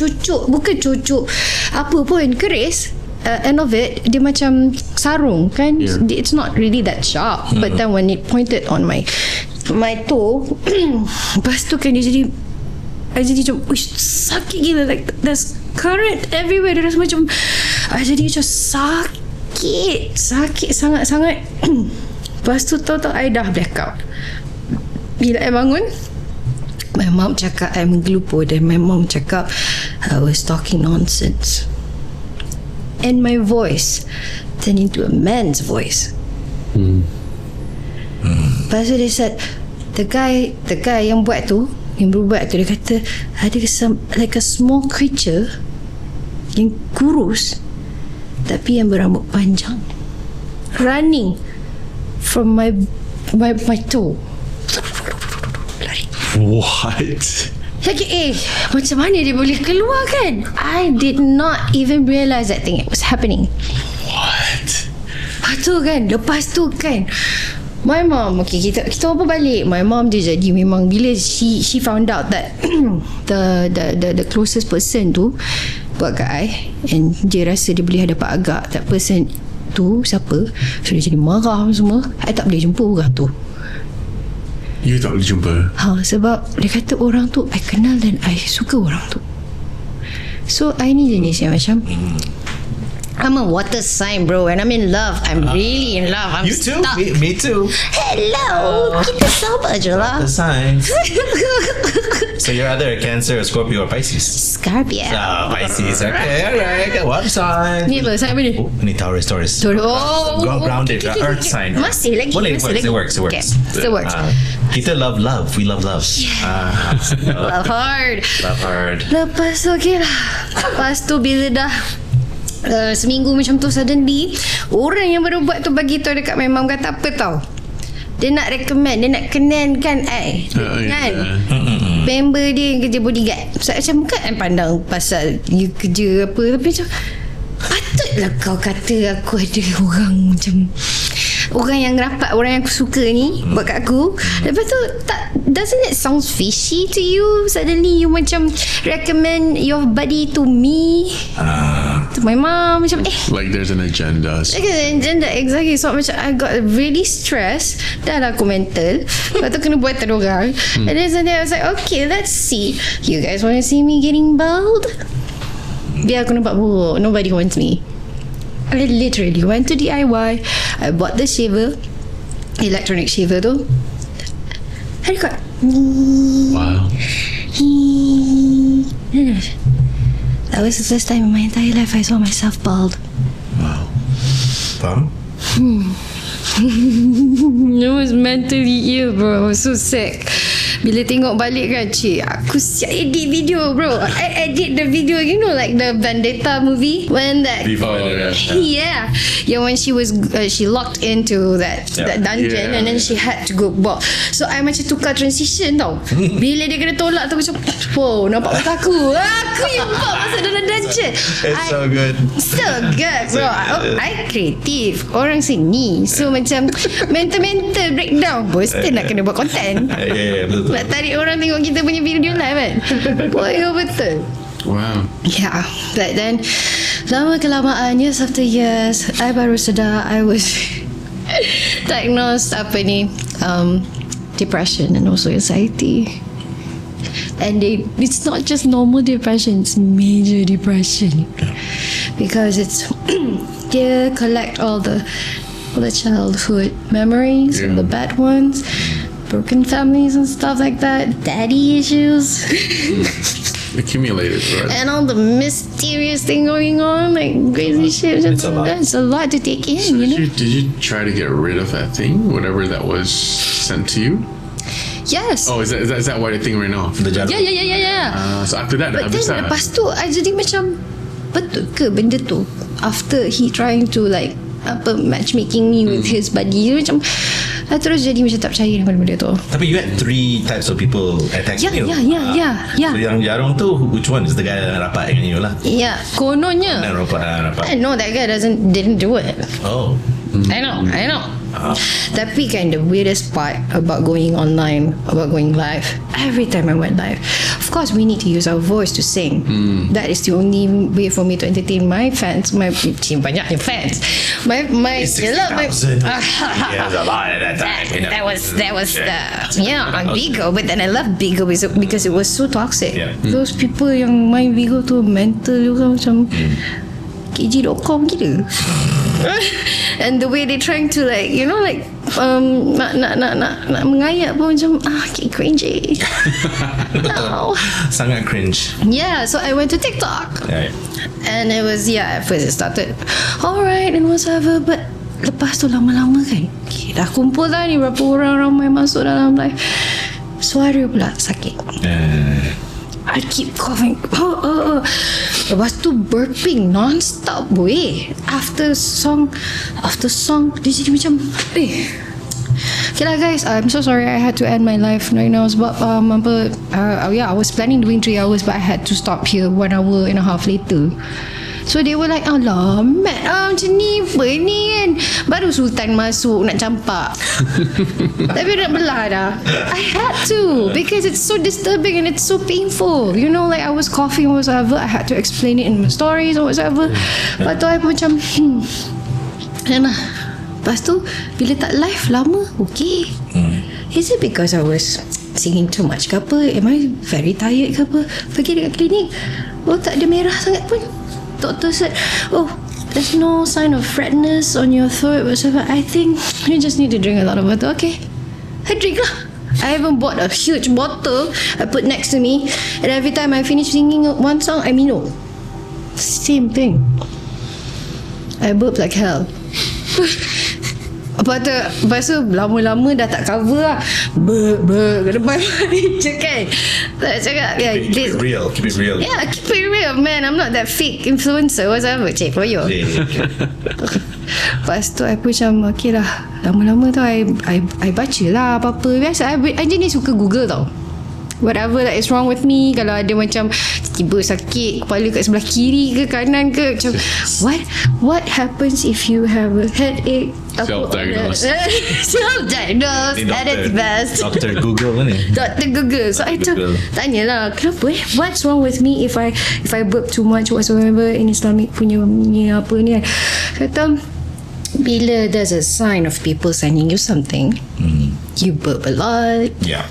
bukan cucuk apa pun, keris. End of it, dia macam sarung kan. It's not really that sharp, but then when it pointed on my toe, lepas tu kan dia jadi, I jadi macam sakit gila, like there's current everywhere. Dia rasa macam I jadi macam sakit sangat-sangat. Lepas tu tahu I dah blackout. Bila I bangun, my mom cakap I menggelupur, dan my mom cakap I was talking nonsense, and my voice turned into a man's voice. Lepas tu dia said, the guy yang buat tu, yang berubat tu, dia kata ada like a small creature yang kurus tapi yang berambut panjang running from my toe. Lari. What? Lagi macam mana dia boleh keluar kan? I did not even realise that thing was happening. What? Lepas tu kan my mom, okay, kita apa balik. My mom dia jadi memang, bila she found out that the closest person tu buat kat I, and dia rasa dia boleh dapat agak that person tu siapa, so dia jadi marah semua. I tak boleh jumpa orang tu. You tak boleh jumpa? Sebab dia kata orang tu I kenal dan I suka orang tu. So I ni jenis yang macam, I'm a water sign, bro. When I'm in love, I'm really in love. I'm You too? stuck. Me too. Hello, kita sama je lah. The signs. So you're either a Cancer, a Scorpio, or Pisces. Scorpio. Pisces. Okay, alright. What sign? Ni apa? Sign apa ni? Ni Taurus. Grounded. Earth sign. Masih lagi. Boleh, it works. Okay, still works. Kita love. We love love. Love hard. Lepas tu okay lah. Lepas tu bila dah seminggu macam tu, suddenly orang yang baru buat tu bagi tahu dekat my mom, kata apa tau, dia nak recommend, dia nak kenalkan I kan member dia yang kerja bodyguard. Saya macam bukan pandang pasal you kerja apa, tapi macam patutlah kau kata aku ada orang macam orang yang rapat, orang yang aku suka ni buat kat aku. Lepas tu doesn't it sound fishy to you? Suddenly you macam recommend your buddy to me, to my mom, macam like there's an agenda. Like an agenda, exactly. So macam I got really stressed. Dah lah aku mental. Lepas tu kena buat orang. And then suddenly I was like, okay, let's see. You guys want to see me getting bald? Biar aku nampak buruk. Nobody wants me. I literally went to DIY. I bought the shaver, electronic shaver tu. I got Wow. That was the first time in my entire life I saw myself bald. Wow. Faham? I was mentally ill, bro. I was so sick. Bila tengok balik kan, cik, aku siap edit video, bro. I edit the video, you know, like the Vendetta movie when that yeah, when she was she locked into that dungeon and then she had to go back. So I macam tukar transition tau. Bila dia kena tolak tu macam, wow, nampak mata aku yang bawa masuk dalam dungeon. It's so good. So good, bro. I kreatif, orang seni. So macam mental breakdown pun still nak kena buat konten. Betul. Nak tarik orang tengok kita punya video live kan. Boy, betul. Wow. Yeah, but then lama kelamaan, years after years, I baru sedar I was diagnosed depression and also anxiety. And it's not just normal depression, it's major depression, because it's they collect all the childhood memories, all the bad ones, broken families and stuff like that, daddy issues. Accumulated, right? And all the mysterious thing going on, like crazy shit. That's a lot to take in, So you know. did you try to get rid of that thing, whatever that was sent to you? Yes. Oh, is that why the thing ran off? Yeah. So after that, But then lepas tu I jadi macam, betul ke benda tu? After he trying to like matchmaking me with his buddy, macam I terus jadi macam tak percaya dengan benda tu. Tapi you had 3 types of people attack you. Yeah. So yang jarong tu, which one is the guy yang rapat dengan you lah? Yeah, kononnya. Rapat. I know that guy didn't do it. Oh. I know. Tapi kan the weirdest part about going online, about going live, every time I went live, of course we need to use our voice to sing. That is the only way for me to entertain my fans. My banyak fans. My 60,000. Yeah, a lot at that time. That was on Bigo, but then I left Bigo because it was so toxic. Yeah. Those people yang main Bigo tu mental juga macam KG.com gila. And the way they trying to like, you know, like nak mengayak pun macam cringy. No. Sangat cringe. Yeah, so I went to TikTok. Right. And it was, at first it started alright and whatever, but lepas tu lama-lama kan, dah kumpul dah ni berapa orang ramai masuk dalam live, suara pula sakit. I keep coughing. Lepas tu burping non-stop boy. After song dia jadi macam okay lah guys, I'm so sorry I had to end my life right now sebab I was planning doing 3 hours but I had to stop here 1 hour and a half later. So they were like, alah Matt, macam ni apa ni kan, baru Sultan masuk nak campak. Tapi nak belah dah. I had to, because it's so disturbing and it's so painful, you know, like I was coughing or whatever, I had to explain it in my stories or whatever. Lepas tu I pun macam lepas tu bila tak live lama, okay, is it because I was singing too much ke apa, am I very tired ke apa? Pergi dekat klinik, tak ada merah sangat pun. Doctor said, there's no sign of redness on your throat whatsoever. I think you just need to drink a lot of water. Okay, I drink lah. I even bought a huge bottle I put next to me, and every time I finish singing one song I minum. Same thing. I burp like hell. Lepas tu lama-lama dah tak cover lah. Ke depan je kan. Tak cakap Keep it real. Yeah, keep it real, man. I'm not that fake influencer whatever. Cik Proyo. Lepas tu I pun macam okay lah, lama-lama tu I baca lah apa-apa. Biasa I jenis suka Google tau, whatever that is wrong with me. Kalau ada macam tiba sakit kepala kat sebelah kiri ke kanan ke, macam what happens if you have a headache. Self-diagnosed. Self-diagnosed at its best. Dr. Google ni. Dr. Google. So I tanyalah, kenapa what's wrong with me if I burp too much whatsoever in Islamic punya apa ni kan. Kata bila there's a sign of people sending you something, you burp a lot. Yeah.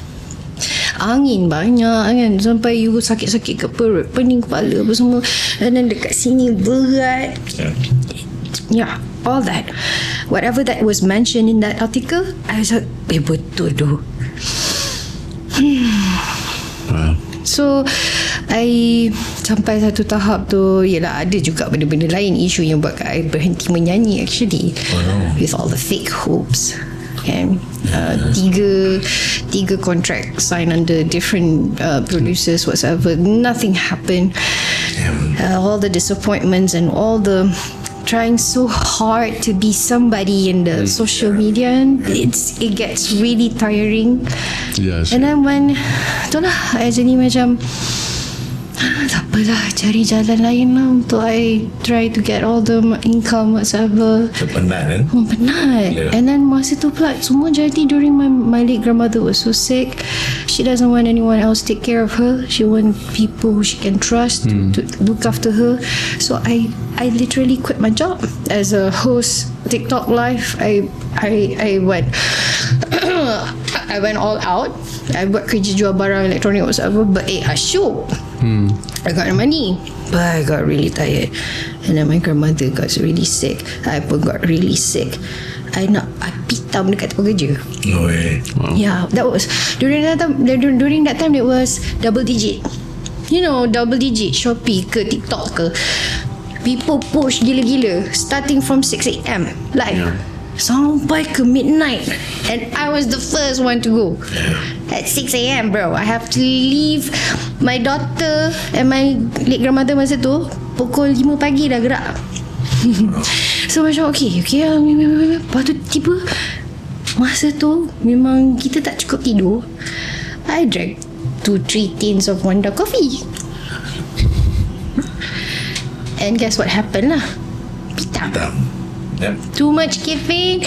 Angin banyak kan, sampai you sakit-sakit ke perut, pening kepala apa semua, and then dekat sini berat. Yeah, all that, whatever that was mentioned in that article, I was like, betul tu. So I sampai satu tahap tu, yelah ada juga benda-benda lain, isu yang buat I berhenti menyanyi actually, with all the fake hopes. and tiga contract signed under different producers whatsoever. Nothing happened. All the disappointments and all the trying so hard to be somebody in the social media, and it gets really tiring. Yes. And then when itulah I jadi macam tak apalah, cari jalan lain lah untuk I try to get all the income whatsoever. Penat kan? Penat. Yeah. And then masa tu pula semua jadi during my late grandmother was so sick. She doesn't want anyone else take care of her. She want people who she can trust to look after her. So I literally quit my job as a host TikTok live. I went I went all out. I buat kerja jual barang elektronik whatsoever, but I show I got the money, but I got really tired. And then my grandmother got really sick. I pun got really sick. I pitam dekat tempat kerja. No way. Wow. Yeah, that was during that time. During that time, it was double digit. You know, double digit. Shopee ke TikTok ke, people push gila-gila starting from 6 a.m. live. Yeah. Sampai ke midnight, and I was the first one to go at 6 a.m. bro. I have to leave my daughter and my late grandmother masa tu pukul 5 pagi dah gerak. So macam okay lepas tu tiba masa tu memang kita tak cukup tidur. I drank 2-3 tins of Wanda coffee, and guess what happened lah? Pitam. Yep. Too much caffeine,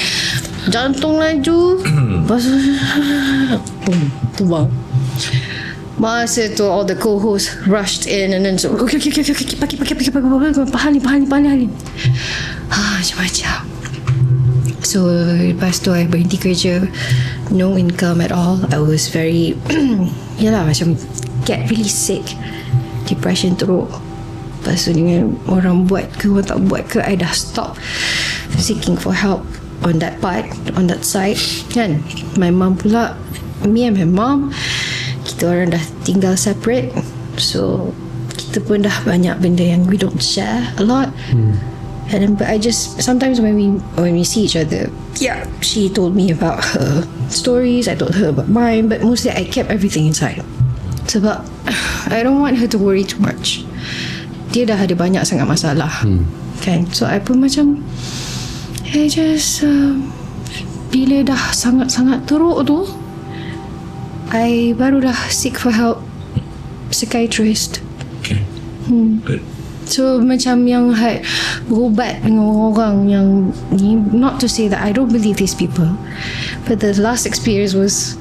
jantung laju, boom, tumbang. Masa tu all the co-hosts rushed in, and then so okay, pakai pahalin. Macam-macam. So lepas tu I berhenti kerja, no income at all. I was very yalah, macam get really sick, depression teruk. Lepas tu dengan orang buat ke orang tak buat ke, I dah stop seeking for help on that part, on that side kan. My mom pula, me and my mom, kita orang dah tinggal separate, so kita pun dah banyak benda yang we don't share a lot. And then, but I just sometimes when we see each other, yeah, she told me about her stories, I told her about mine, but mostly I kept everything inside sebab I don't want her to worry too much. Dia dah ada banyak sangat masalah kan. So I pun macam I just bila dah sangat-sangat teruk tu, I barulah seek for help psychiatrist. Okay. Good. So macam yang berubat dengan orang yang ni, not to say that I don't believe these people, but the last experience was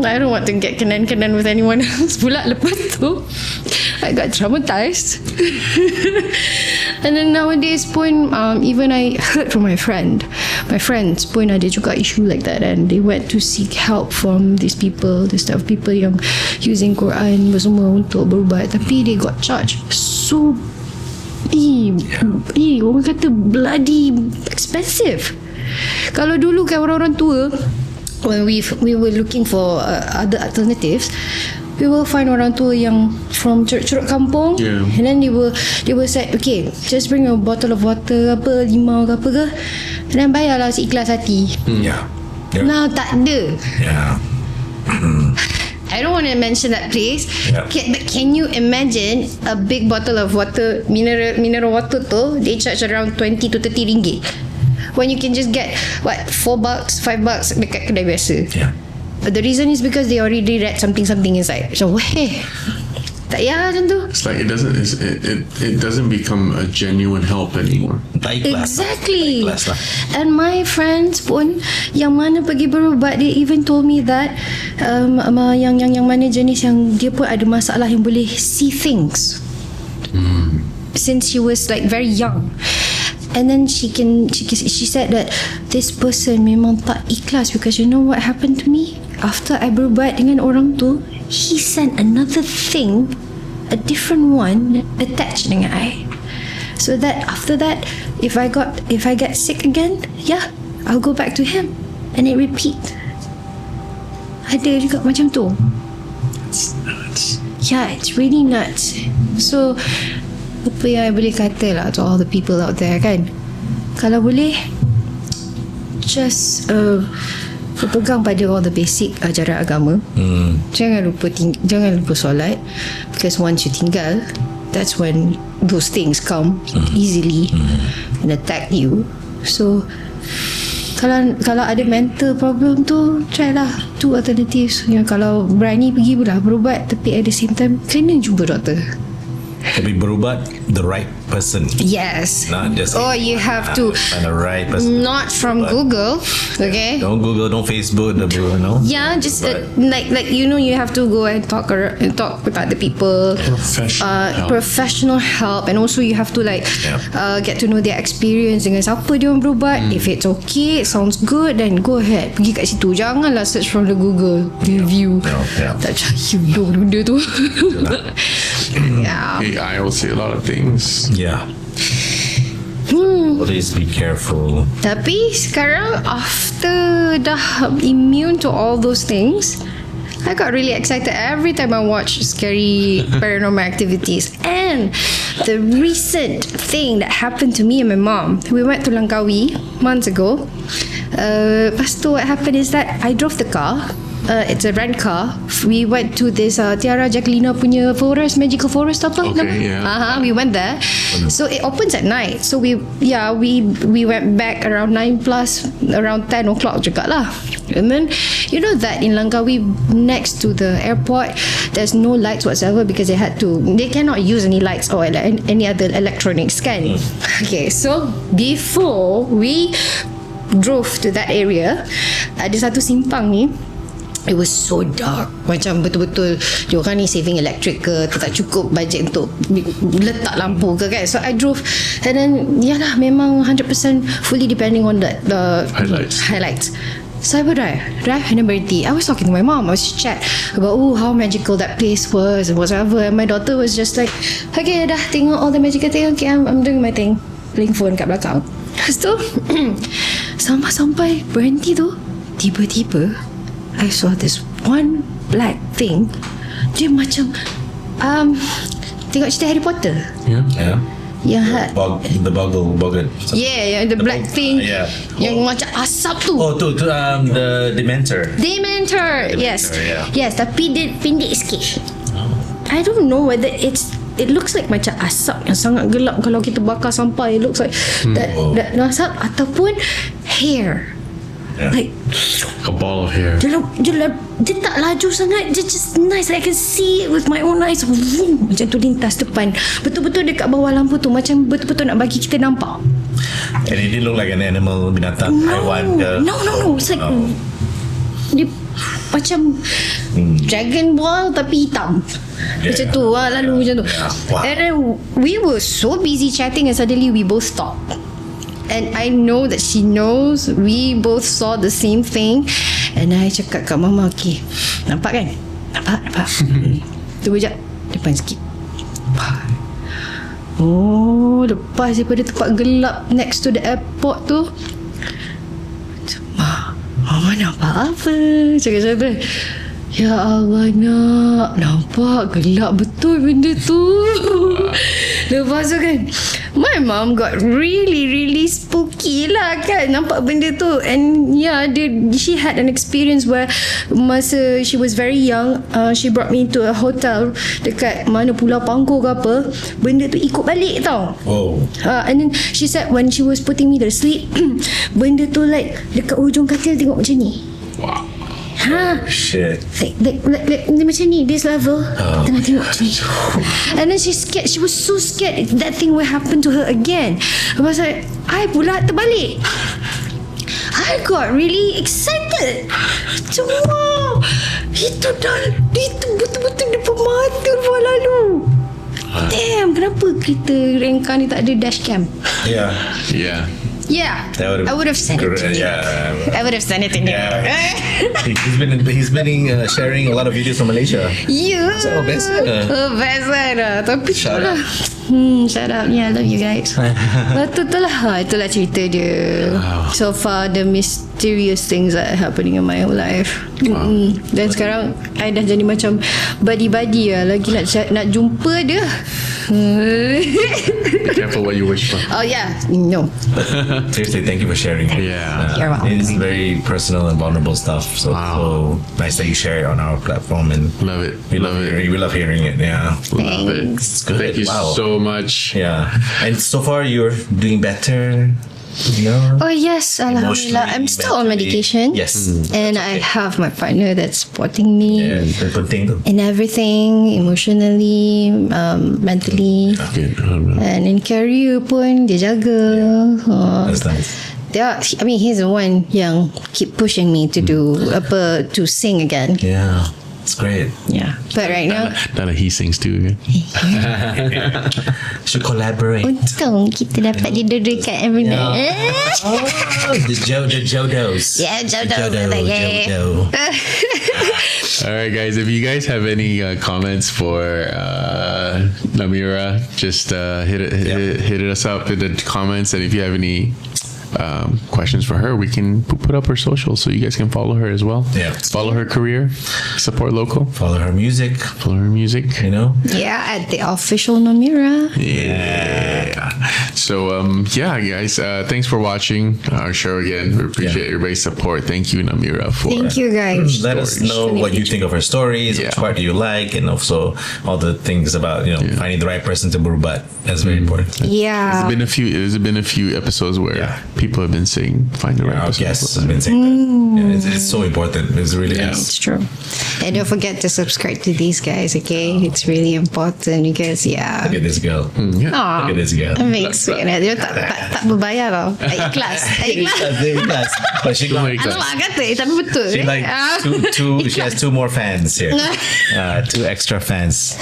I don't want to get kenan-kenan with anyone else pula. Lepas tu I got traumatized. And then nowadays pun even I heard from my friends pun ada juga issue like that, and they went to seek help from these people, this type of people yang using Quran semua untuk berubat, tapi they got charged so orang kata bloody expensive. Kalau dulu kan orang-orang tua, when we were looking for other alternatives, we will find orang tua yang from ceruk kampung, and then they will say, okay, just bring a bottle of water apa, 5 ke apa ke, and then bayarlah seikhlas hati. Now tak ada. I don't want to mention that place, but can you imagine a big bottle of water, mineral water tu, they charge around 20 to 30 ringgit, when you can just get what, $4, $5 dekat kedai biasa. But the reason is because they already read something inside. So tak payah macam tu. It's like it doesn't become a genuine help anymore. Exactly. And my friends pun yang mana pergi berubat, they even told me that yang mana jenis yang dia pun ada masalah yang boleh see things since she was like very young. And then she said that this person memang tak ikhlas, because you know what happened to me after I berubat dengan orang tu, he sent another thing, a different one attached dengan I, so that after that if I get sick again, I'll go back to him and it repeat. Ada juga macam tu. It's nuts. It's really nuts. So apa yang I boleh kata lah to all the people out there kan, kalau boleh just berpegang pada all the basic ajaran agama. Jangan lupa solat, because once you tinggal, that's when those things come easily and attack you. So kalau ada mental problem tu, try lah two alternatives. Kalau berani pergi pula berubat, tapi at the same time kena jumpa doktor. Tapi berubat the right person. Yes. Not just you have to find the right person. Not from Google. Okay. Don't Google, don't Facebook, Yeah, just like you have to go and talk with other people. Professional help, and also you have to get to know their experience dengan siapa dia orang berubat. If it's okay, it sounds good, then go ahead, pergi kat situ. Janganlah search from the Google review. Tak cari benda tu. Yeah. AI will say a lot of things. Yeah. Please be careful. Tapi sekarang, after dah immune to all those things, I got really excited every time I watch scary paranormal activities. And the recent thing that happened to me and my mom, we went to Langkawi months ago. Lepas tu what happened is that I drove the car. It's a rent car. We went to this Tiara Jacqueline punya forest, magical forest apa? Okay, yeah. We went there. So it opens at night. So we went back around 9 plus, around 10 o'clock juga lah. And then you know that in Langkawi, next to the airport, there's no lights whatsoever because they cannot use any lights or any other electronics kan. Okay, so before we drove to that area, ada satu simpang ni. It was so dark. Macam betul-betul diorang ni saving electric ke, tak cukup budget untuk letak lampu ke kan. So I drove, and then yalah, memang 100% fully depending on the highlights. So I would drive and then berhenti. I was talking to my mom. I was chat about how magical that place was and whatever. And my daughter was just like, okay dah tengok all the magical thing. Okay, I'm doing my thing, playing phone kat belakang. Lepas tu sampai berhenti tu, tiba-tiba I saw this one black thing. Dia macam tengok cerita Harry Potter. Yeah. Yang the boggle. Yeah, the black thing. Yeah. Yang macam asap tu. The Dementor. Yes. Yeah. Yes, tapi dia pendek sikit. I don't know whether it looks like macam asap yang sangat gelap. Kalau kita bakar sampah, it looks like that asap, ataupun hair. Yeah. Like a ball of hair. Dia tak laju sangat. Dia just nice. I can see it with my own eyes. Vroom, macam tu lintas depan. Betul-betul dekat bawah lampu tu, macam betul-betul nak bagi kita nampak. And it didn't look like an animal, binatang, haiwan. No. It's like dia macam Dragon Ball tapi hitam. Macam tu lah, lalu macam tu. Wow. And then we were so busy chatting and suddenly we both stopped. And I know that she knows we both saw the same thing. And I cakap kat mama, okay, nampak kan? Nampak. Tunggu sekejap, depan sikit. Oh, lepas daripada tempat gelap next to the airport tu, Mama nampak apa? Cakap tu, ya Allah nak, nampak gelap betul benda tu. Lepas tu kan, my mom got really spooky lah kan, nampak benda tu. And yeah, she had an experience where masa she was very young, she brought me to a hotel dekat mana Pulau Pangkor ke apa, benda tu ikut balik tau. And then she said when she was putting me to sleep, benda tu like dekat ujung katil tengok macam ni. Wow. Shit. Like macam ni, this level. Tengah tengok macam ni. And then she scared. She was so scared that thing will happen to her again. Lepas I pula terbalik. I got really excited. Macam wow, itu betul-betul depan mata lepas lalu. Damn, kenapa kereta rengka ni tak ada dash cam? Yeah, I would have sent it to you. I would have sent it to you. He's been sharing a lot of videos from Malaysia. Yeah. So best. Best lah. Tapi Shout out. Shout out. Yeah, I love you guys. Itulah cerita dia. Wow. So far the mysterious things that are happening in my whole life. Dan sekarang I dah jadi macam buddy lah. Lagi nak jumpa dia. Be careful what you wish for. Oh yeah, no. Seriously, thank you for sharing it. Yeah. You're welcome. It is very personal and vulnerable stuff. So, so nice that you share it on our platform, and Love it. we love hearing it. Yeah, Love it. Thanks. good. Thank you Wow. so much. Yeah, and so far you're doing better. Yeah. Oh yes, alhamdulillah. I'm still on Emotionally, medication. Yes. And I have my partner that's supporting me Yeah, the penting tu. in everything, emotionally, mentally. Good. Alhamdulillah. And in career pun dia jaga. That's nice. He's the one yang keep pushing me to do to sing again. Yeah, it's great. Yeah. But right now, Now that he sings too again. Should collaborate. untung kita dapat duduk kat every night. Oh, the Jodos. Yeah, Jodo. Jodo. All right, guys. If you guys have any comments for Namira, just hit us up in the comments. And if you have any questions for her, we can put up her socials so you guys can follow her as well. Yeah. Follow her career, support local, Follow her music. follow her music. You know. Yeah, at the official Namira. Yeah. So yeah, guys, thanks for watching our show again. We appreciate everybody's support. Thank you, Namira, for Thank you guys. Let us know what you think of her stories. Yeah. Which part do you like, and also all the things about finding the right person to berubat. That's very important. Yeah. There's been a few episodes where people have been saying find the right Our person. guests have been saying that. Yeah, it's so important. It's really It's true. And don't forget to subscribe to these guys, okay? It's really important because, Look at this girl. Yeah. Aw, Look at this girl. makes me. Dia tak berbayar tau. Ikhlas. Ikhlas. But she like Alamak kata, tapi betul. she like Ah. two. She has two more fans here. Two extra fans.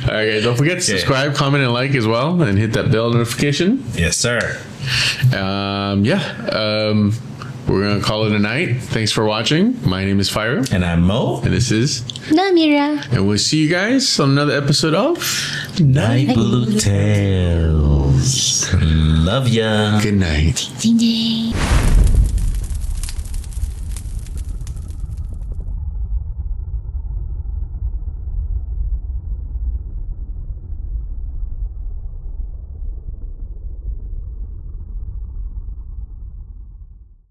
All right, guys, don't forget to subscribe, comment, and like as well, and hit that bell notification. Yes, sir. We're gonna call it a night. Thanks for watching. My name is Fairil, And I'm Mo. and this is, Namira. and we'll see you guys on another episode of Naik Bulu Tales. Love ya. Good Night. Ding ding.